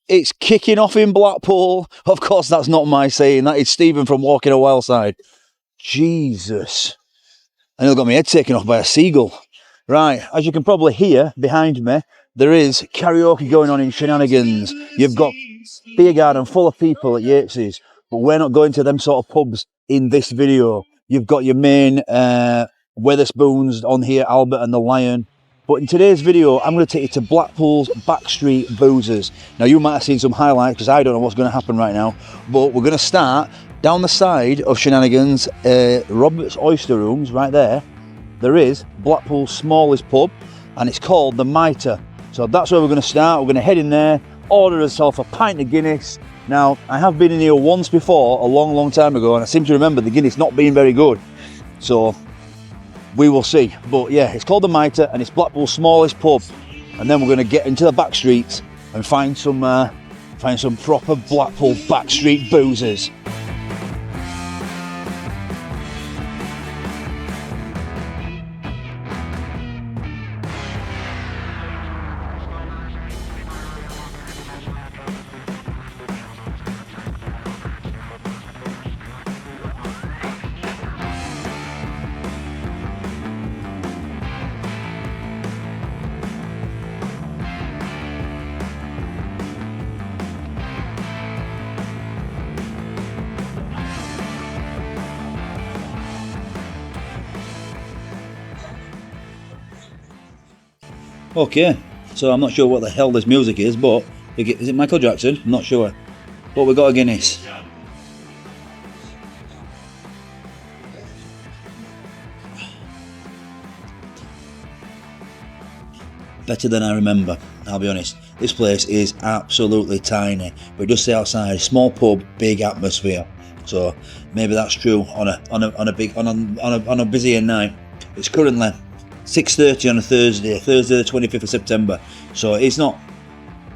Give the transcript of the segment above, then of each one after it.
It's kicking off in Blackpool. Of course, that's not my saying. That is Stephen from Walking a Wild Side. Jesus. I nearly got my head taken off by a seagull. Right, as you can probably hear behind me, there is karaoke going on in Shenanigans. You've got beer garden full of people at Yates's, but we're not going to them sort of pubs in this video. You've got your main Wetherspoons on here, Albert and the Lion. But in today's video, I'm going to take you to Blackpool's Backstreet Boozers. Now, you might have seen some highlights because I don't know what's going to happen right now. But we're going to start down the side of Shenanigans, Robert's Oyster Rooms, right there. There is Blackpool's smallest pub, and it's called the Mitre. So that's where we're going to start. We're going to head in there, order ourselves a pint of Guinness. Now, I have been in here once before, a long, long time ago, and I seem to remember the Guinness not being very good. So we will see. But yeah, it's called the Mitre, and it's Blackpool's smallest pub. And then we're going to get into the back streets and find some proper Blackpool backstreet boozers. Okay, so I'm not sure what the hell this music is, but is it Michael Jackson? I'm not sure. But we got a Guinness. Better than I remember, I'll be honest. This place is absolutely tiny, but it does say outside, small pub, big atmosphere. So maybe that's true on a busier night. It's currently 6:30 on a Thursday the 25th of September. So it's not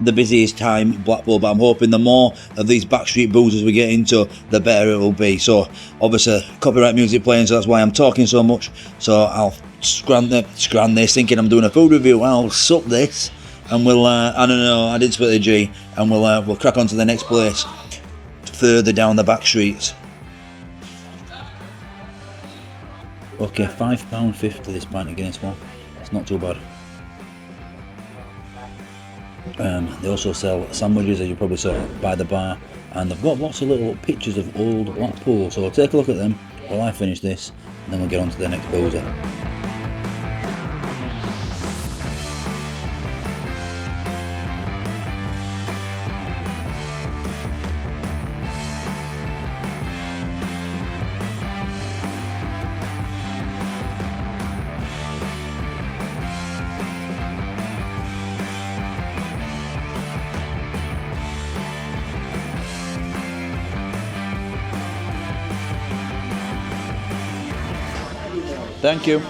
the busiest time in Blackpool, but I'm hoping the more of these backstreet boozers we get into, the better it will be. So obviously copyright music playing, so that's why I'm talking so much. So I'll scran this thinking I'm doing a food review. I'll suck this and we'll I don't know, I didn't split the G, and we'll crack on to the next place further down the back streets. Okay, £5.50 this pint of Guinness one. It's not too bad. They also sell sandwiches, as you probably saw by the bar, and they've got lots of little pictures of old Blackpool. So I'll take a look at them while I finish this, and then we'll get on to the next boozer. Thank you.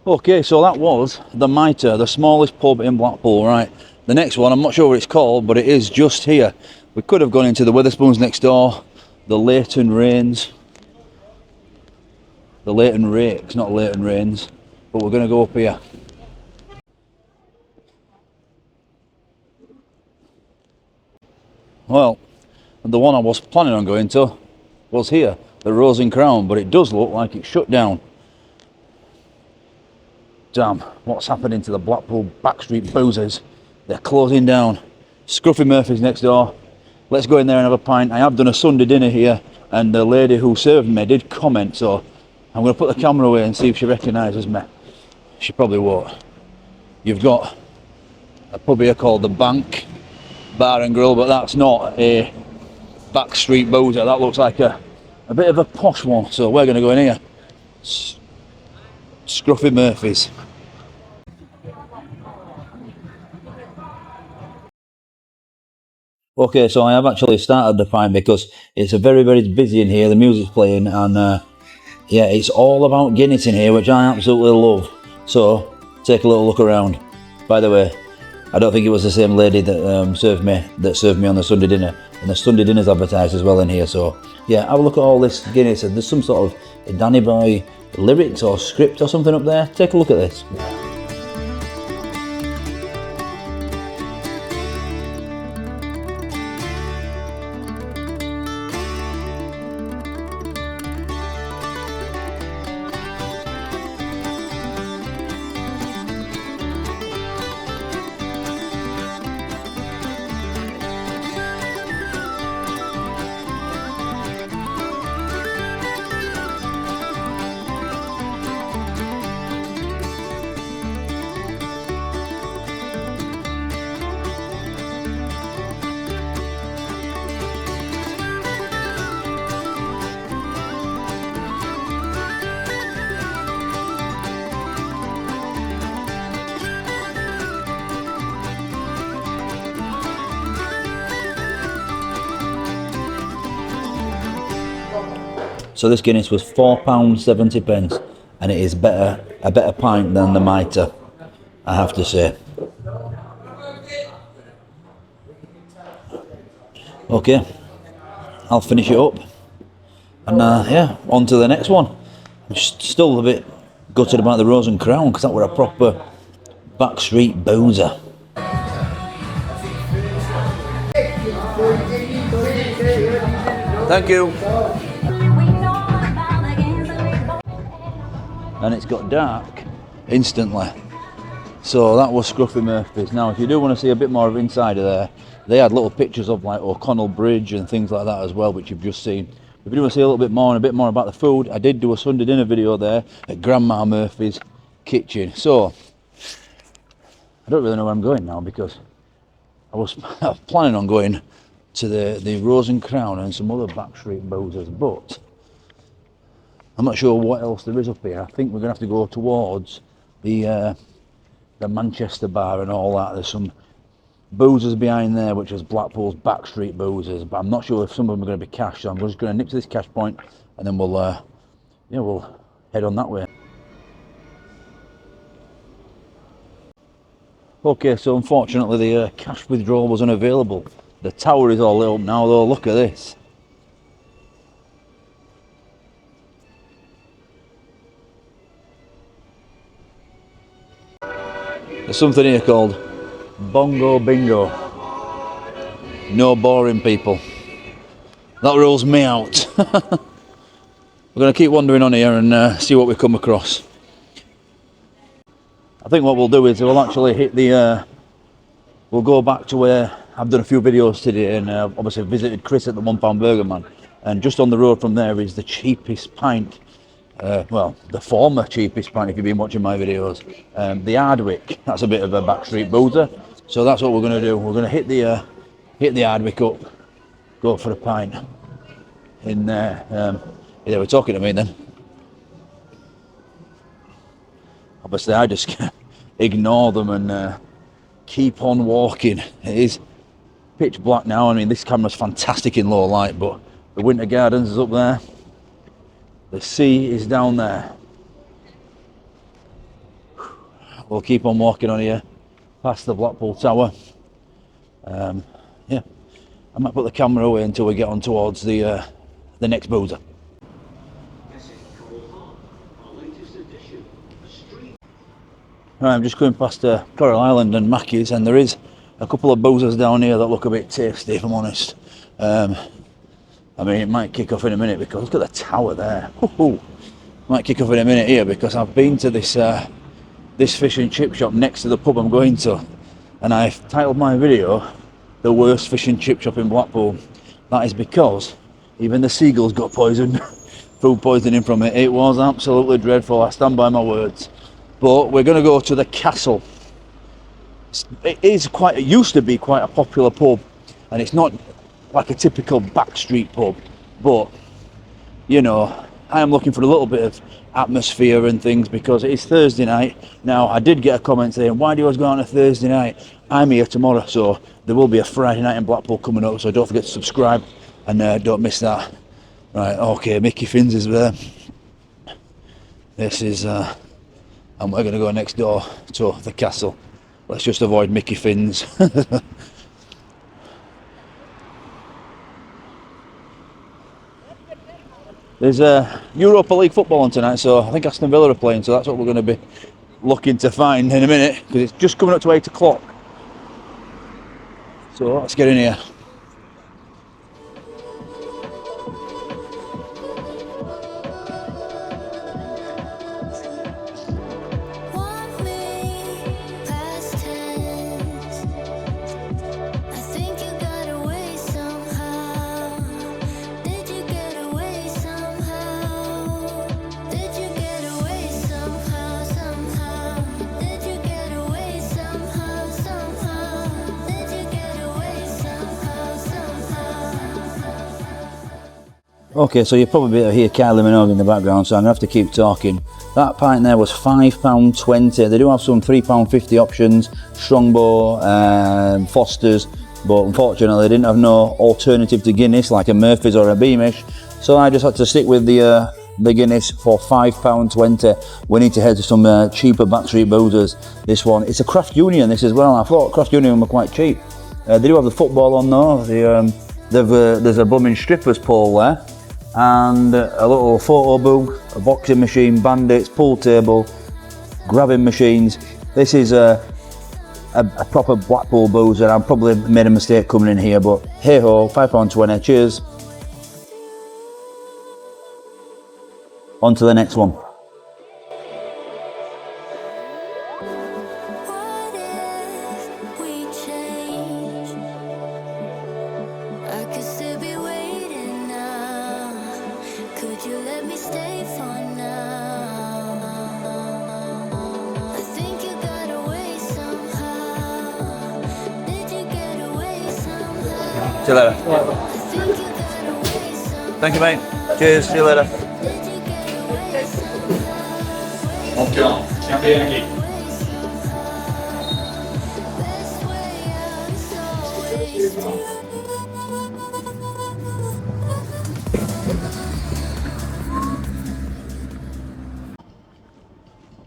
Okay, so that was the Mitre, the smallest pub in Blackpool, right? The next one, I'm not sure what it's called, but it is just here. We could have gone into the Wetherspoons next door, the Leighton Rains. The Leighton Rakes, not Leighton Rains. But we're going to go up here. Well, the one I was planning on going to was here, the Rose and Crown, but it does look like it's shut down. Damn, what's happening to the Blackpool backstreet boozers? They're closing down. Scruffy Murphy's next door. Let's go in there and have a pint. I have done a Sunday dinner here, and the lady who served me did comment, so I'm going to put the camera away and see if she recognises me. She probably won't. You've got a pub here called the Bank Bar and Grill, but that's not a backstreet boozer. That looks like a bit of a posh one, so we're going to go in here. Scruffy Murphy's. Okay, so I have actually started the pint because it's a very, very busy in here. The music's playing, and yeah, it's all about Guinness in here, which I absolutely love. So take a little look around. By the way, I don't think it was the same lady that served me on the Sunday dinner, and the Sunday dinner's advertised as well in here. So yeah, have a look at all this Guinness, and there's some sort of a Danny Boy lyrics or script or something up there. Take a look at this. So this Guinness was £4.70, and it is a better pint than the Mitre, I have to say. Okay, I'll finish it up, and yeah, on to the next one. I'm still a bit gutted about the Rose and Crown, because that were a proper backstreet boozer. Thank you. And it's got dark instantly. So that was Scruffy Murphy's. Now if you do want to see a bit more of inside of there, they had little pictures of like O'Connell Bridge and things like that as well, which you've just seen. If you do want to see a little bit more and a bit more about the food, I did do a Sunday dinner video there at Grandma Murphy's kitchen. So I don't really know where I'm going now, because I was planning on going to the Rose and Crown and some other backstreet boozers, but I'm not sure what else there is up here. I think we're going to have to go towards the Manchester bar and all that. There's some boozers behind there, which is Blackpool's Backstreet boozers, but I'm not sure if some of them are going to be cash, so I'm just going to nip to this cash point, and then we'll head on that way. Okay, so unfortunately the cash withdrawal was unavailable. The tower is all lit up now though, look at this. There's something here called Bongo Bingo. No boring, people. That rules me out. We're going to keep wandering on here and see what we come across. I think what we'll do is we'll actually hit the... we'll go back to where I've done a few videos today, and obviously visited Chris at the £1 Burger Man. And just on the road from there is the cheapest pint. Well, the former cheapest pint if you've been watching my videos. The Ardwik, that's a bit of a backstreet boozer. So that's what we're going to do. We're going to hit the Ardwik up, go for a pint in there. Yeah, we're talking to me then. Obviously I just ignore them and keep on walking. It is pitch black now. I mean, this camera's fantastic in low light, but the Winter Gardens is up there. The sea is down there. We'll keep on walking on here, past the Blackpool Tower. Yeah, I might put the camera away until we get on towards the next boozer. Right, I'm just going past Coral Island and Mackey's, and there is a couple of boozers down here that look a bit tasty, if I'm honest. I mean, it might kick off in a minute, because look at the tower there. Woo-hoo. Might kick off in a minute here, because I've been to this this fish and chip shop next to the pub I'm going to, and I've titled my video "The Worst Fish and Chip Shop in Blackpool." That is because even the seagulls got poisoned, food poisoning from it. It was absolutely dreadful. I stand by my words. But we're going to go to the Castle. It used to be quite a popular pub, and it's not like a typical backstreet pub, but you know, I am looking for a little bit of atmosphere and things, because it is Thursday night. Now I did get a comment saying, why do you always go on a Thursday night? I'm here tomorrow, so there will be a Friday night in Blackpool coming up, so don't forget to subscribe and don't miss that. Right, okay, Mickey Fins is there. This is and we're going to go next door to the Castle. Let's just avoid Mickey Fins. There's a Europa League football on tonight, so I think Aston Villa are playing, so that's what we're going to be looking to find in a minute, because it's just coming up to 8 o'clock. So let's get in here. Okay, so you'll probably hear Kylie Minogue in the background, so I'm going to have to keep talking. That pint there was £5.20. They do have some £3.50 options, Strongbow, Foster's, but unfortunately they didn't have no alternative to Guinness like a Murphy's or a Beamish, so I just had to stick with the Guinness for £5.20. We need to head to some cheaper backstreet boozers. This one, it's a craft union this as well. I thought craft union were quite cheap. They do have the football on though. There's a blooming strippers pole there, and a little photo booth, a boxing machine, bandits, pool table, grabbing machines. This is a proper Blackpool boozer. I probably made a mistake coming in here, but hey ho, £5.20. Cheers. On to the next one. See you later. Thank you, mate. Cheers. See you later.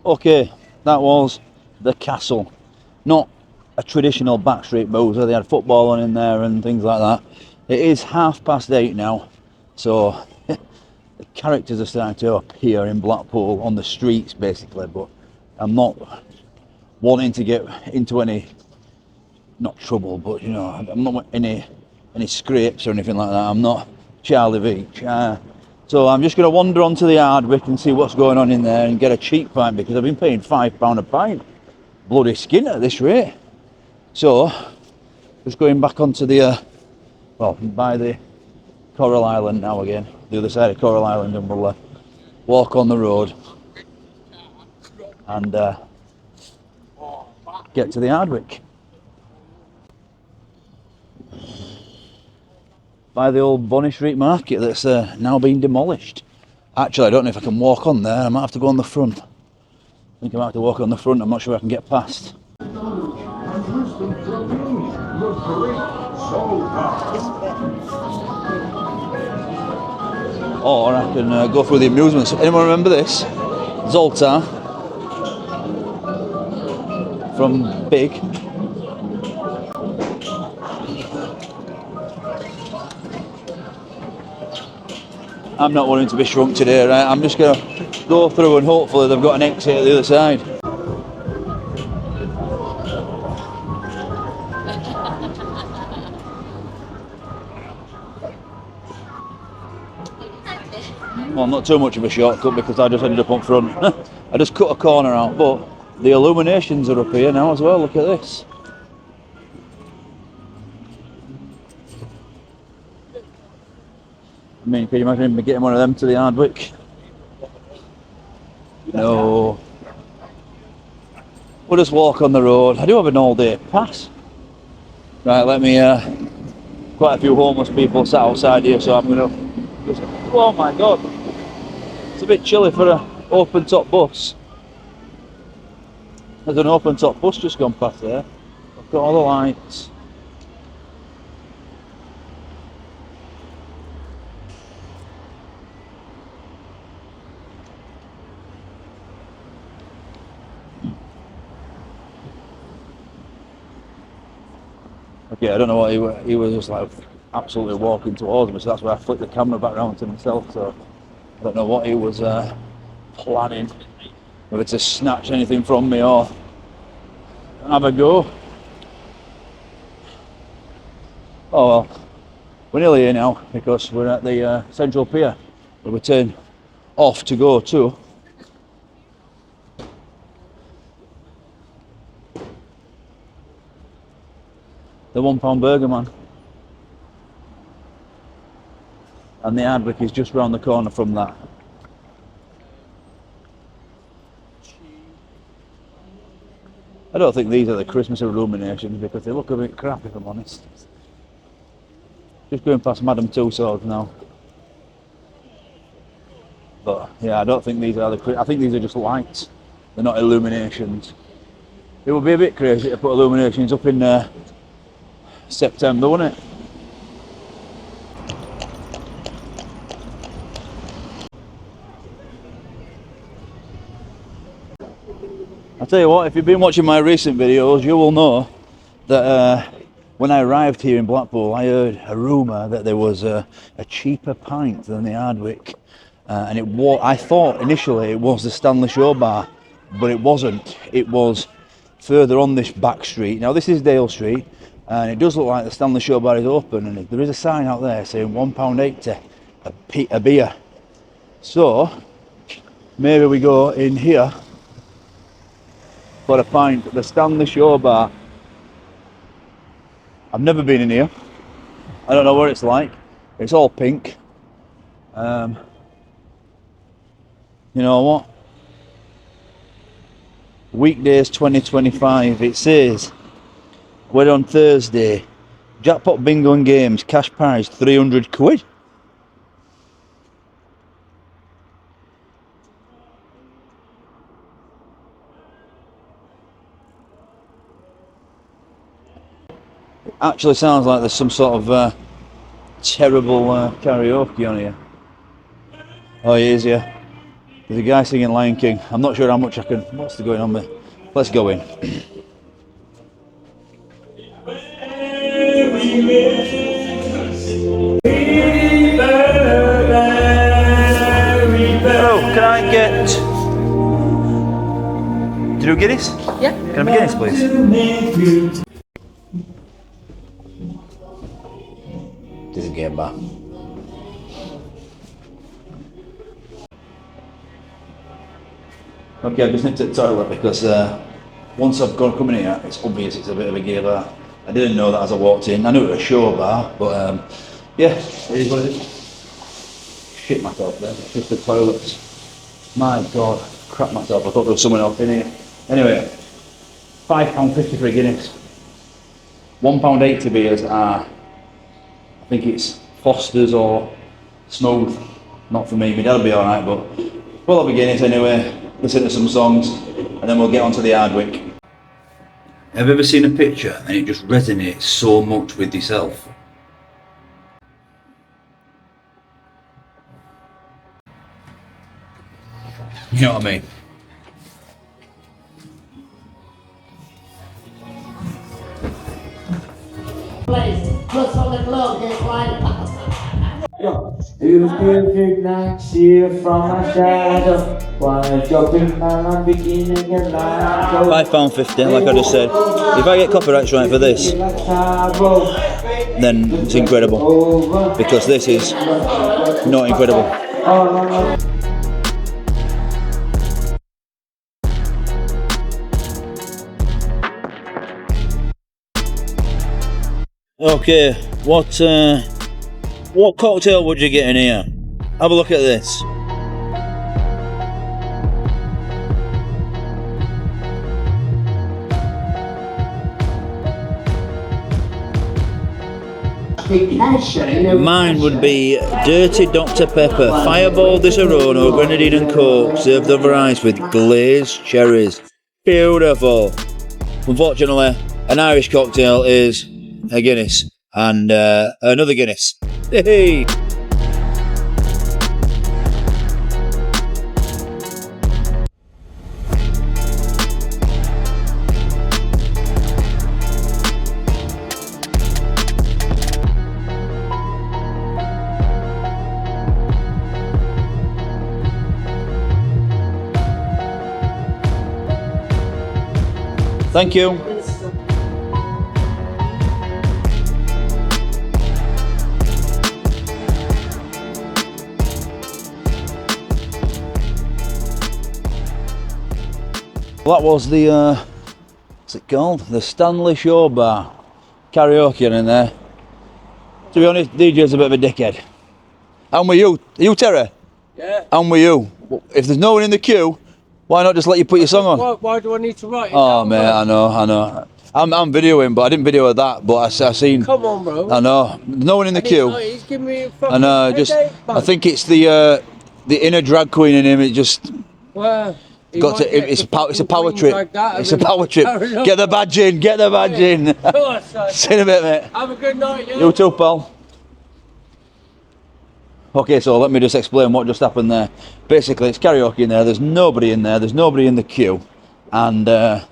Okay, that was the Castle. Not a traditional backstreet boozer. They had football on in there and things like that. It is 8:30 now, so the characters are starting to appear in Blackpool on the streets basically, but I'm not wanting to get into any, not trouble, but you know, I'm not any scrapes or anything like that. I'm not Charlie Veach. So I'm just going to wander onto the Ardwik and see what's going on in there and get a cheap pint, because I've been paying £5 a pint. Bloody skin at this rate. So, just going back onto the, by the Coral Island now again, the other side of Coral Island, and we'll walk on the road and get to the Ardwik. By the old Bonny Street Market that's now been demolished. Actually, I don't know if I can walk on there. I might have to go on the front. I think I might have to walk on the front. I'm not sure I can get past. Or I can go through the amusements. Anyone remember this? Zoltar from Big. I'm not wanting to be shrunk today, right? I'm just going to go through and hopefully they've got an exit at the other side. Well, not too much of a shortcut because I just ended up on front. I just cut a corner out, but the illuminations are up here now as well. Look at this. I mean, can you imagine me getting one of them to the Ardwik? No. We'll just walk on the road. I do have an all-day pass. Right, let me. Quite a few homeless people sat outside here, so I'm gonna. Oh my God! It's a bit chilly for an open-top bus. There's an open-top bus just gone past there. I've got all the lights. Okay, I don't know what he was just like absolutely walking towards me, so that's why I flicked the camera back around to myself. So I don't know what he was planning, whether to snatch anything from me or have a go. Oh well, we're nearly here now because we're at the Central Pier where we turn off to go to the £1 burger man. And the Ardwik is just round the corner from that. I don't think these are the Christmas illuminations because they look a bit crap, if I'm honest. Just going past Madame Tussauds now. But yeah, I don't think these are the. I think these are just lights. They're not illuminations. It would be a bit crazy to put illuminations up in September, wouldn't it? I'll tell you what, if you've been watching my recent videos, you will know that when I arrived here in Blackpool, I heard a rumour that there was a cheaper pint than the Ardwik. And I thought initially it was the Stanley Showbar, but it wasn't. It was further on this back street. Now this is Dale Street, and it does look like the Stanley Showbar is open, and there is a sign out there saying £1.80 a beer. So maybe we go in here for a pint at the Stanley Showbar. I've never been in here. I don't know what it's like. It's all pink. You know what? Weekdays 2025. It says we're on Thursday. Jackpot bingo and games. Cash prize £300. Actually sounds like there's some sort of terrible karaoke on here. Oh, he is, yeah. There's a guy singing Lion King. I'm not sure how much I can. What's going on there? Let's go in. Oh, can I get 2 Guinness? Yeah. Can I have a Guinness, please? This is a game bar. Okay, I just nipped to the toilet because once I've come in here, it's obvious it's a bit of a gay bar. I didn't know that as I walked in. I knew it was a show bar, but yeah, it is what it is. Shit myself there, just the toilets. My God, crap myself. I thought there was someone else in here. Anyway, £5.50 for a Guinness. £1.80 beers are, I think it's Foster's or Smooth. Not for me, my dad'll be alright, but we'll have a Guinness anyway. Listen to some songs, and then we'll get on to the Ardwik. Have you ever seen a picture and it just resonates so much with yourself? You know what I mean? Plus on the club, get flying past. It was perfect next year from my shadow. While jumping my beginning and £5.50, like I just said. If I get copyright strike for this, then it's incredible. Because this is not incredible. Okay, what cocktail would you get in here? Have a look at this. Mine would be Dirty Dr Pepper, Fireball Disaronno, Grenadine and Coke, served over ice with glazed cherries. Beautiful. Unfortunately, an Irish cocktail is a Guinness and another Guinness. Hey! Thank you. Well, that was the, what's it called? The Stanley Showbar. Karaoke in there. To be honest, DJ's a bit of a dickhead. And with you. Are you Terry? Yeah. And with you. If there's no one in the queue, why not just let you put your song on? Why do I need to write it Oh, down, mate, bro? I know. I'm videoing, but I didn't video that. But I seen. Come on, bro. I know. No one in the queue. He's giving me a fucking I know. Just. headache, I think it's the inner drag queen in him. It just. Well, he Got might to. get It's a the power fucking trip. like that, It's and a then power trip. carry on. Get the badge in. Get the badge in. Go on, son. See you in a bit, mate. Have a good night, yeah? You too, pal. Okay, so let me just explain what just happened there. Basically, it's karaoke in there. There's nobody in there. There's nobody in the queue, and the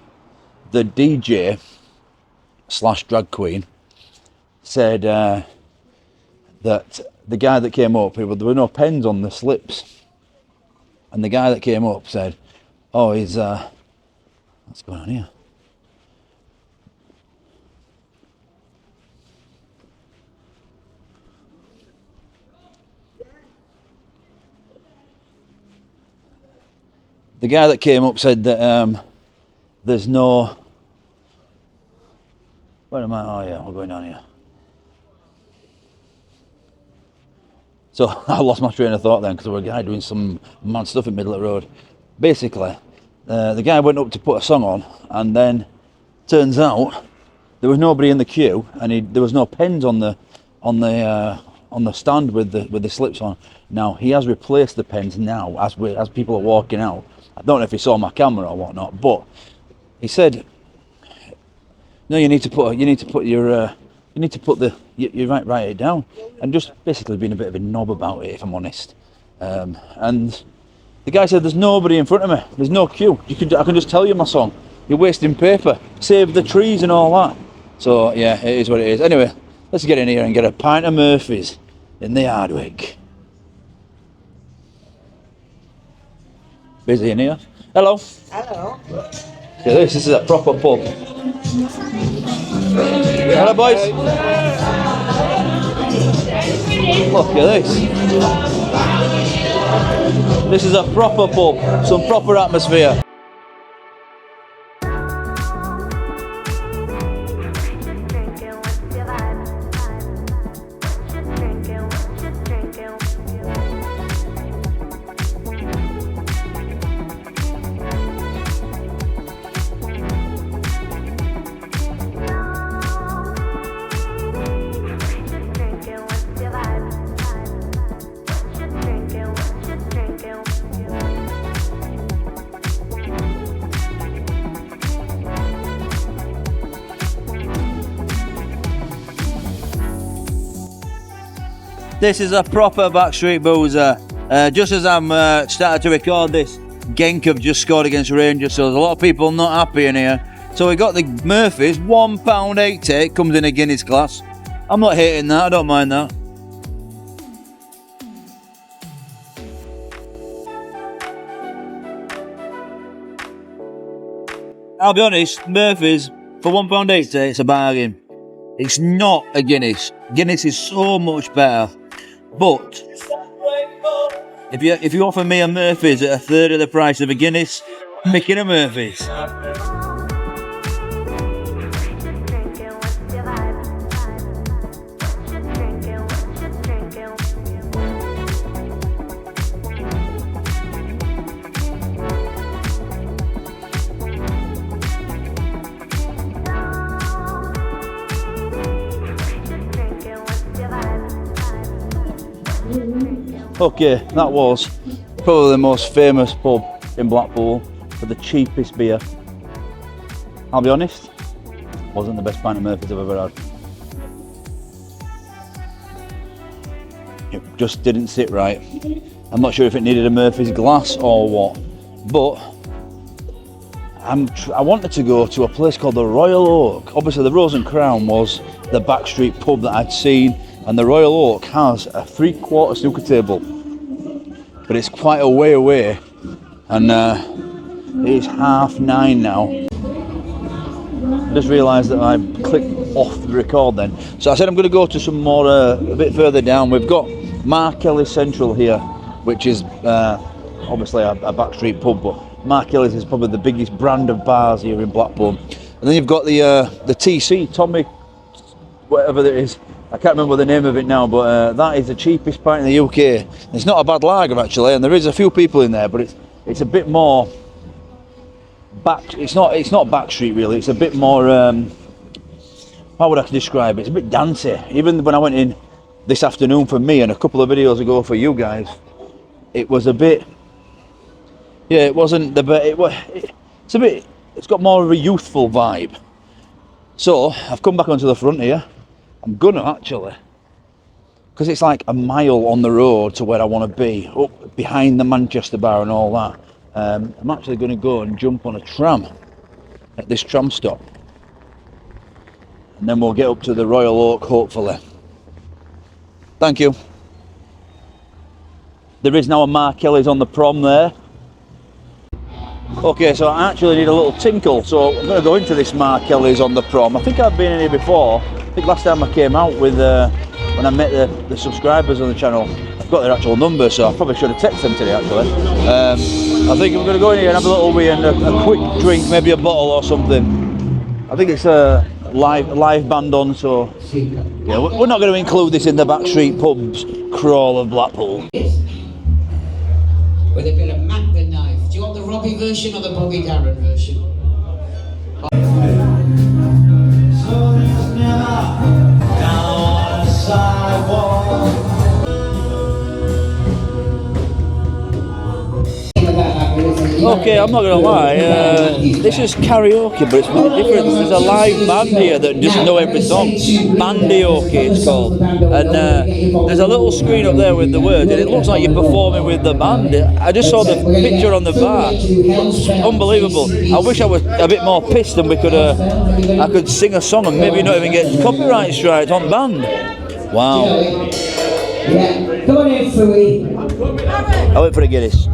DJ / drag queen said that the guy that came up, there were no pens on the slips, and the guy that came up said, "Oh, he's what's going on here?" The guy that came up said that there's no. Where am I? Oh yeah, we're going down here. So I lost my train of thought then because there was a guy doing some mad stuff in the middle of the road. Basically, the guy went up to put a song on, and then turns out there was nobody in the queue, and there was no pens on the stand with the slips on. Now he has replaced the pens now as people are walking out. I don't know if he saw my camera or whatnot, but he said, "No, you need to put write it down," and just basically being a bit of a knob about it, if I'm honest. And the guy said, "There's nobody in front of me. There's no queue. I can just tell you my song. You're wasting paper. Save the trees and all that." So yeah, it is what it is. Anyway, let's get in here and get a pint of Murphy's in the Ardwik. Busy in here. Hello. Hello. Yeah, this is a proper pub. Hello, boys. Look at this. This is a proper pub. Some proper atmosphere. This is a proper backstreet boozer. Just as I'm starting to record this, Genk have just scored against Rangers, so there's a lot of people not happy in here. So we got the Murphy's, £1.80, comes in a Guinness glass. I'm not hating that, I don't mind that. I'll be honest, Murphy's, for £1.80, it's a bargain. It's not a Guinness. Guinness is so much better. But if you offer me a Murphy's at a third of the price of a Guinness, I'm making a Murphy's. Okay, that was probably the most famous pub in Blackpool for the cheapest beer. I'll be honest, wasn't the best pint of Murphy's I've ever had. It just didn't sit right. I'm not sure if it needed a Murphy's glass or what, but I wanted to go to a place called the Royal Oak. Obviously the Rose and Crown was the backstreet pub that I'd seen, and the Royal Oak has a 3/4 snooker table, but it's quite a way away, and it's 9:30 now. just realised that I clicked off the record then. So I said I'm going to go to some more, a bit further down. We've got Mark Kelly's Central here, which is obviously a backstreet pub, but Mark Kelly's is probably the biggest brand of bars here in Blackpool. And then you've got the TC, Tommy, whatever it is. I can't remember the name of it now, but that is the cheapest pint in the UK. It's not a bad lager actually, and there is a few people in there, but it's a bit more back. It's not backstreet really. It's a bit more. How would I describe it? It's a bit dancey. Even when I went in this afternoon for me and a couple of videos ago for you guys, it was a bit. Yeah, it wasn't the best. It's a bit. It's got more of a youthful vibe. So I've come back onto the front here. I'm gonna actually, because it's like a mile on the road to where I want to be, up behind the Manchester bar and all that. I'm actually going to go and jump on a tram at this tram stop, and then we'll get up to the Royal Oak hopefully. Thank you. There is now a Mark Kelly's on the prom there. Okay, so I actually need a little tinkle, so I'm going to go into this Mark Kelly's on the prom. I think I've been in here before. I think last time I came out with when I met the subscribers on the channel. I've got their actual number, so I probably should have texted them today actually. I think I'm going to go in here and have a little wee and a quick drink, maybe a bottle or something. I think it's a live band on, so yeah, we're not going to include this in the backstreet pubs crawl of Blackpool. With a bit of Mac the knife. Do you want the Robbie version or the Bobby Darin version? Okay, I'm not going to lie, this is karaoke, but it's really different. There's a live band here that doesn't know every song. Bandioke it's called. And there's a little screen up there with the words, and it looks like you're performing with the band. I just saw the picture on the bar. Unbelievable. I wish I was a bit more pissed and I could sing a song and maybe not even get copyright strikes on band. Wow. Yeah, come on in, Fooey. I went for a Guinness.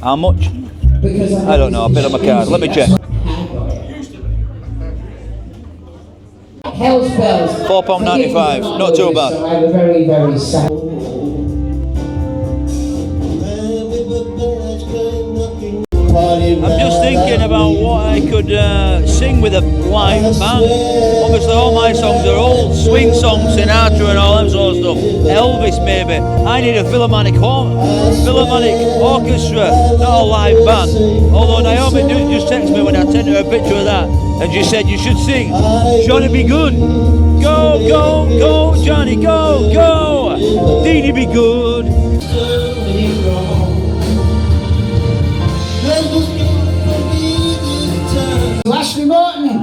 How much? I don't know, I paid on my card. Let me check. Hell's bells. £4.95, not too bad. I have a very, very sad. I'm just thinking about what I could sing with a live band. Obviously all my songs are old swing songs, Sinatra and all that sort of stuff. Elvis maybe. I need a philharmonic orchestra, not a live band. Although Naomi did just text me when I sent her a picture of that, and she said you should sing Johnny Be Good. Go, go, go, Johnny, go, go. Deanie Be Good. Ashley Morton.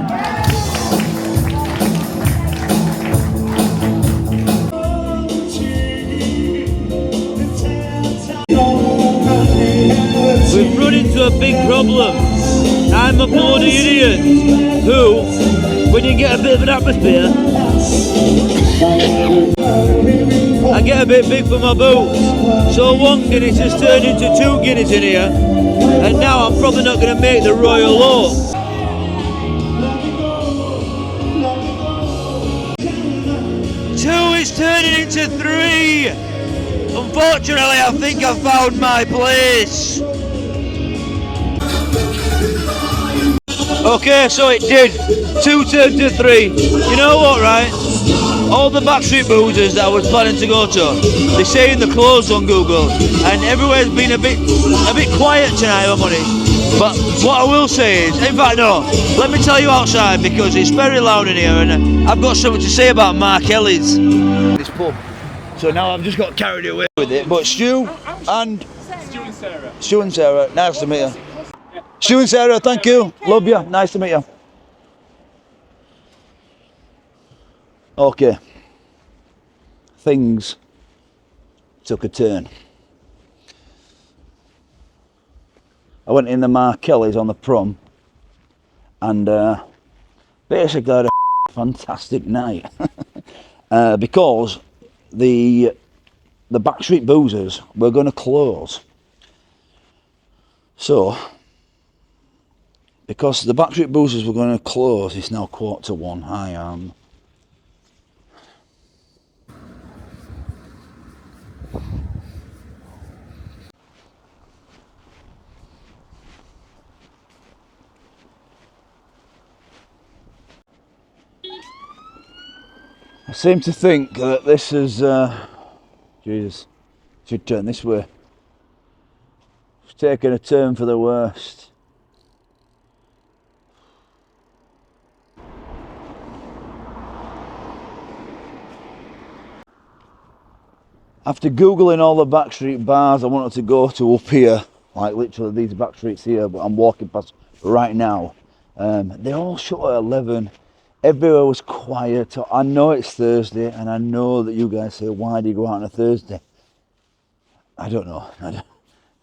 We've run into a big problem. I'm a bloody idiot who, when you get a bit of an atmosphere, I get a bit big for my boots. So one Guinness has turned into 2 Guinness in here, and now I'm probably not going to make the Royal Oak. 2 is turning into 3. Unfortunately, I think I found my place. Okay, so it did. 2 turned to 3. You know what, right? All the backstreet boozers that I was planning to go to, they're saying they're closed on Google, and everywhere's been a bit quiet tonight, I'm on it. But what I will say is, in fact no, let me tell you outside because it's very loud in here, and I've got something to say about Mark Kelly's. This pub. So now I've just got carried away with it. But Stu and Sarah. Stu and Sarah, nice to meet you. Stu and Sarah, thank you. Love you. Nice to meet you. Okay. Things took a turn. I went in the Mark Kelly's on the prom, and basically had a fantastic night because the backstreet boozers were going to close. So because the Backstreet Boozers were going to close. It's now 1:45. I am. I seem to think that this is. Jesus, should turn this way. It's taken a turn for the worst. After googling all the backstreet bars I wanted to go to up here, like literally these backstreets here, but I'm walking past right now, they all shut at 11. Everywhere was quiet. I know it's Thursday, and I know that you guys say, why do you go out on a Thursday? I don't know.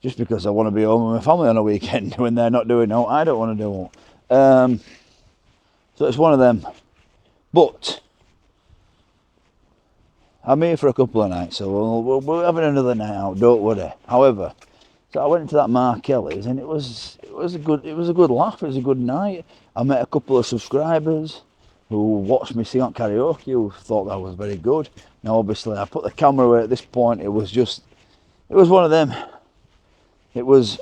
Just because I want to be home with my family on a weekend when they're not doing no, I don't want to do it. So it's one of them. But I'm here for a couple of nights, so we're having another night out, don't worry. However, so I went into that Mark Kelly's, and it was a good laugh. It was a good night. I met a couple of subscribers who watched me sing on karaoke, who thought that was very good. Now, obviously, I put the camera away at this point. It was one of them. It was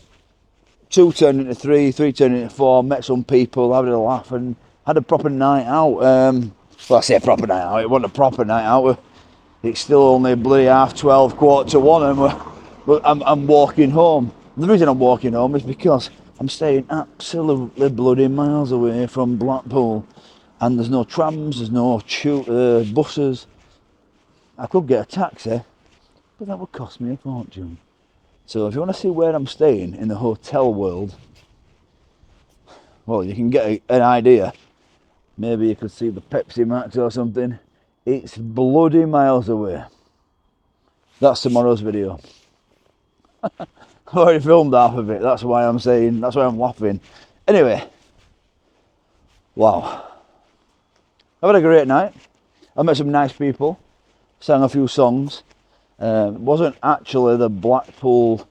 2 turned into 3, 3 turned into 4. Met some people, having a laugh, and had a proper night out. Well, I say a proper night out. It wasn't a proper night out. It's still only bloody 12:30, 1:45, and I'm walking home. The reason I'm walking home is because I'm staying absolutely bloody miles away from Blackpool, and there's no trams, there's no buses. I could get a taxi, but that would cost me a fortune. So if you want to see where I'm staying in the hotel world, well, you can get an idea. Maybe you could see the Pepsi Max or something. It's bloody miles away. That's tomorrow's video. I've already filmed half of it. That's why I'm laughing. Anyway, wow. I've had a great night. I met some nice people. Sang a few songs. It wasn't actually the Blackpool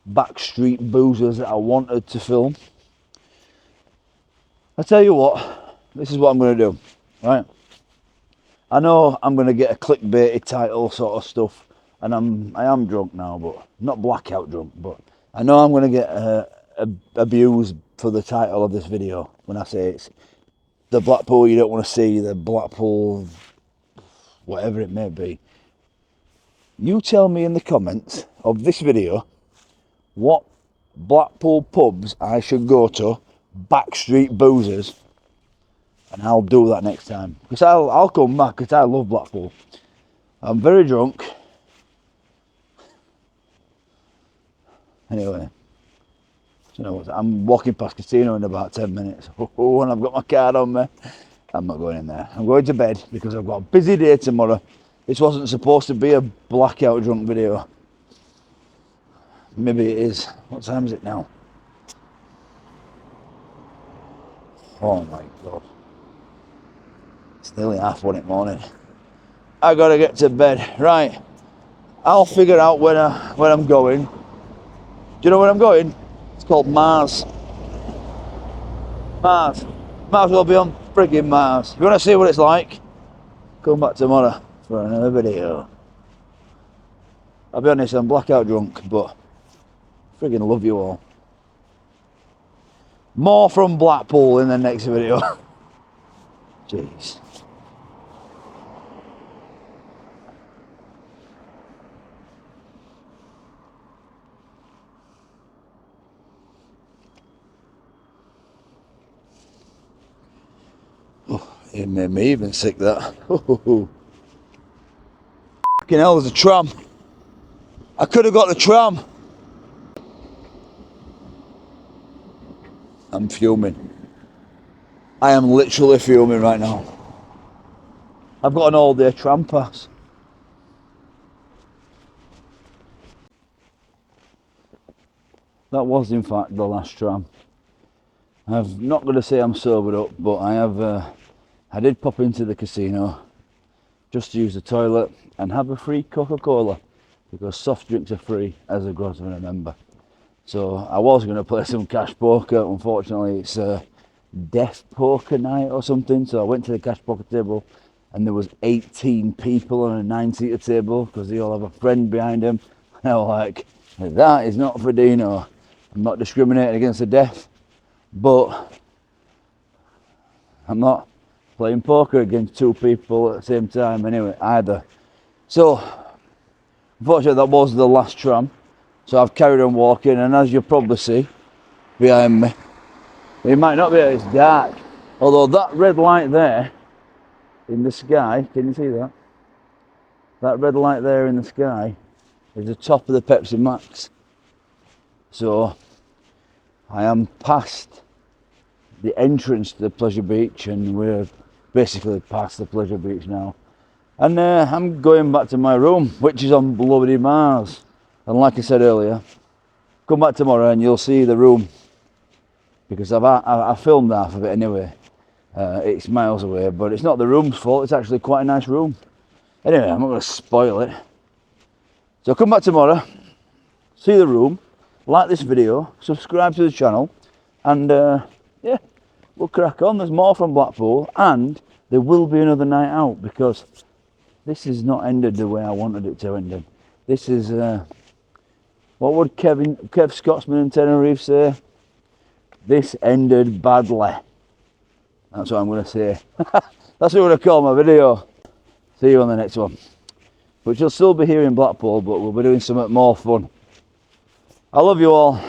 Backstreet Boozers that I wanted to film. I tell you what, this is what I'm going to do, right? I know I'm going to get a clickbaity title sort of stuff, and I am drunk now, but not blackout drunk, but I know I'm going to get abused for the title of this video when I say it's the Blackpool you don't want to see, the Blackpool whatever it may be. You tell me in the comments of this video what Blackpool pubs I should go to, Backstreet Boozers, and I'll do that next time. Because I'll come back, because I love Blackpool. I'm very drunk. Anyway, you know what? I'm walking past casino in about 10 minutes. Oh, and I've got my card on me. I'm not going in there. I'm going to bed because I've got a busy day tomorrow. This wasn't supposed to be a blackout drunk video. Maybe it is. What time is it now? Oh my God. It's nearly 1:30 in the morning. I gotta get to bed. Right. I'll figure out where I'm going. Do you know where I'm going? It's called Mars. Mars. Might as well be on friggin' Mars. If you want to see what it's like, come back tomorrow for another video. I'll be honest, I'm blackout drunk, but friggin' love you all. More from Blackpool in the next video. Jeez. Oh, it made me even sick, that. Fucking hell, there's a tram. I could have got the tram. I'm fuming. I am literally fuming right now. I've got an all-day tram pass. That was, in fact, the last tram. I'm not going to say I'm sobered up, but I did pop into the casino just to use the toilet and have a free Coca-Cola, because soft drinks are free as a member. So I was going to play some cash poker. Unfortunately, deaf poker night or something. So I went to the cash poker table and there was 18 people on a 9-seater table because they all have a friend behind them. And I was like, that is not for Dino. I'm not discriminating against the deaf, but I'm not playing poker against two people at the same time anyway either. So unfortunately that was the last tram. So I've carried on walking, and as you'll probably see behind me, it might not be, it's dark. Although that red light there in the sky, can you see that? That red light there in the sky is the top of the Pepsi Max. So I am past the entrance to the pleasure beach, and we're basically past the pleasure beach now. And I'm going back to my room, which is on bloody Mars. And like I said earlier, come back tomorrow and you'll see the room, because I filmed half of it anyway. It's miles away, but it's not the room's fault. It's actually quite a nice room. Anyway, I'm not going to spoil it. So come back tomorrow, see the room, like this video, subscribe to the channel, and yeah, we'll crack on. There's more from Blackpool, and there will be another night out, because this has not ended the way I wanted it to end. This is, what would Kev Scotsman in Tenerife say? This ended badly. That's what I'm going to say. That's what I'm going to call my video. See you on the next one. Which will still be here in Blackpool, but we'll be doing something more fun. I love you all.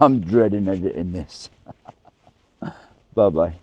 I'm dreading editing this. Bye bye.